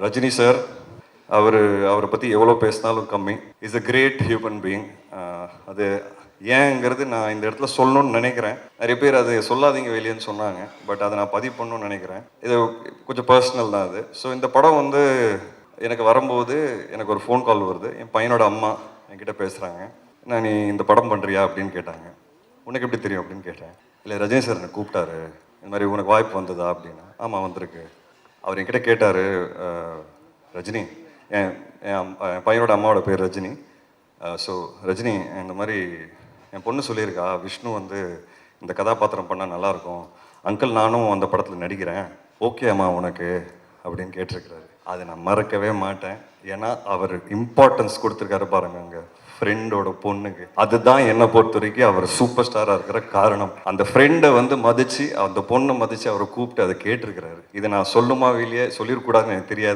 Rajini sir அவரை பற்றி எவ்வளோ பேசினாலும் கம்மி. Is a great human being. அது ஏங்கிறது நான் இந்த இடத்துல சொல்லணும்னு நினைக்கிறேன். நிறைய பேர் அது சொல்லாதீங்க வெளியேன்னு சொன்னாங்க. பட் அதை நான் பதிவு பண்ணணும்னு நினைக்கிறேன். இது கொஞ்சம் பர்சனல் தான் அது. ஸோ இந்த படம் வந்து எனக்கு வரும்போது எனக்கு ஒரு ஃபோன் கால் வருது. என் பையனோட அம்மா என்கிட்ட பேசுகிறாங்க. நீ இந்த படம் பண்ணுறியா அப்படின்னு கேட்டாங்க. உனக்கு எப்படி தெரியும் அப்படின்னு கேட்டேன். இல்லை ரஜினி சார் என்னை கூப்பிட்டாரு, இந்த மாதிரி உனக்கு வாய்ப்பு வந்ததா அப்படின்னா. ஆமாம் வந்திருக்கு. அவர் என்கிட்ட கேட்டார், ரஜினி, என் என் பையனோட அம்மாவோட பேர் ரஜினி. ஸோ ரஜினி, இந்த மாதிரி என் பொண்ணு சொல்லியிருக்கா விஷ்ணு வந்து இந்த கதாபாத்திரம் பண்ணால் நல்லாயிருக்கும், அங்கிள் நானும் அந்த படத்தில் நடிக்கிறேன், ஓகே அம்மா உனக்கு அப்படின்னு கேட்டிருக்கிறாரு. அதை நான் மறக்கவே மாட்டேன். ஏன்னா அவர் இம்பார்ட்டன்ஸ் கொடுத்துருக்காரு பாருங்க அங்கே ஃப்ரெண்டோட பொண்ணுக்கு. அதுதான் என்னை பொறுத்த வரைக்கும் அவர் சூப்பர் ஸ்டாராக இருக்கிற காரணம். அந்த ஃப்ரெண்டை வந்து மதித்து, அந்த பொண்ணை மதித்து அவரை கூப்பிட்டு அதை கேட்டிருக்கிறாரு. இதை நான் சொல்லுமா இல்லையே, சொல்லிடக்கூடாதுன்னு எனக்கு தெரியாது.